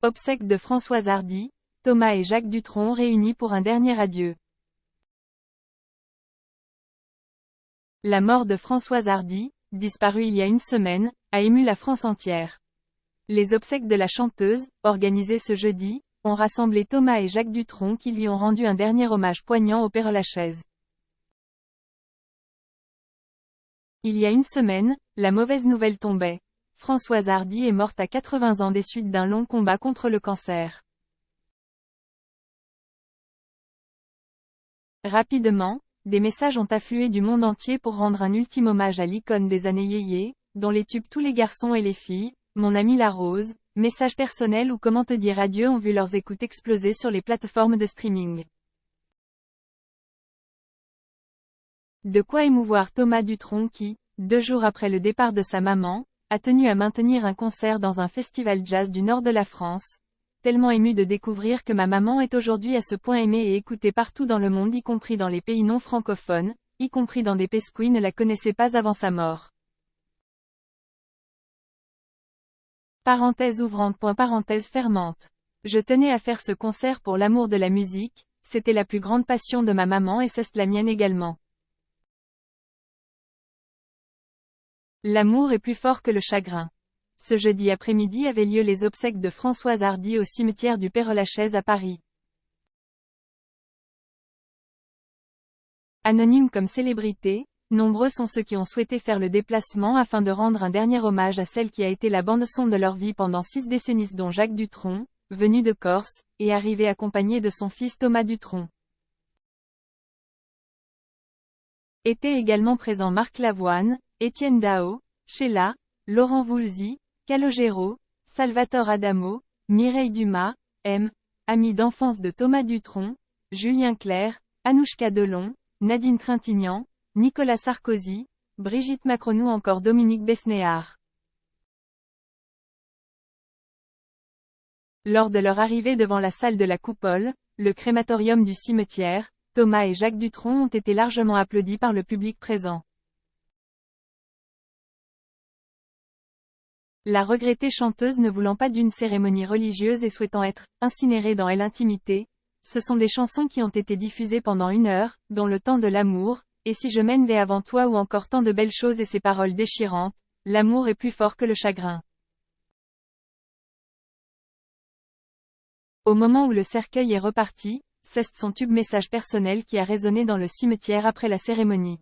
Obsèques de Françoise Hardy, Thomas et Jacques Dutronc réunis pour un dernier adieu. La mort de Françoise Hardy, disparue il y a une semaine, a ému la France entière. Les obsèques de la chanteuse, organisées ce jeudi, ont rassemblé Thomas et Jacques Dutronc qui lui ont rendu un dernier hommage poignant au Père-Lachaise. Il y a une semaine, la mauvaise nouvelle tombait. Françoise Hardy est morte à 80 ans des suites d'un long combat contre le cancer. Rapidement, des messages ont afflué du monde entier pour rendre un ultime hommage à l'icône des années yéyé, dont les tubes Tous les garçons et les filles, Mon ami la rose, messages personnels ou Comment te dire adieu ont vu leurs écoutes exploser sur les plateformes de streaming. De quoi émouvoir Thomas Dutronc qui, 2 jours après le départ de sa maman, a tenu à maintenir un concert dans un festival jazz du nord de la France. Tellement ému de découvrir que ma maman est aujourd'hui à ce point aimée et écoutée partout dans le monde, y compris dans les pays non francophones, y compris dans des pays qui ne la connaissaient pas avant sa mort. Parenthèse ouvrante. Parenthèse fermante. Je tenais à faire ce concert pour l'amour de la musique, c'était la plus grande passion de ma maman et c'est la mienne également. L'amour est plus fort que le chagrin. Ce jeudi après-midi avaient lieu les obsèques de Françoise Hardy au cimetière du Père-Lachaise à Paris. Anonyme comme célébrité, nombreux sont ceux qui ont souhaité faire le déplacement afin de rendre un dernier hommage à celle qui a été la bande-son de leur vie pendant 6 décennies, dont Jacques Dutronc, venu de Corse, et arrivé accompagné de son fils Thomas Dutronc. Étaient également présents Marc Lavoine, Étienne Dao, Sheila, Laurent Voulzy, Calogero, Salvatore Adamo, Mireille Dumas, amis d'enfance de Thomas Dutronc, Julien Clerc, Anouchka Delon, Nadine Trintignant, Nicolas Sarkozy, Brigitte Macron ou encore Dominique Besnéard. Lors de leur arrivée devant la salle de la Coupole, le crématorium du cimetière, Thomas et Jacques Dutronc ont été largement applaudis par le public présent. La regrettée chanteuse ne voulant pas d'une cérémonie religieuse et souhaitant être incinérée dans l'intimité, ce sont des chansons qui ont été diffusées pendant 1 heure, dont Le temps de l'amour, Et si je m'en vais avant toi ou encore tant de belles choses et ces paroles déchirantes, l'amour est plus fort que le chagrin. Au moment où le cercueil est reparti, c'est son tube message personnel qui a résonné dans le cimetière après la cérémonie.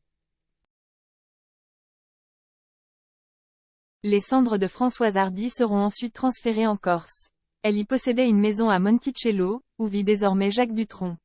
Les cendres de Françoise Hardy seront ensuite transférées en Corse. Elle y possédait une maison à Monticello, où vit désormais Jacques Dutronc.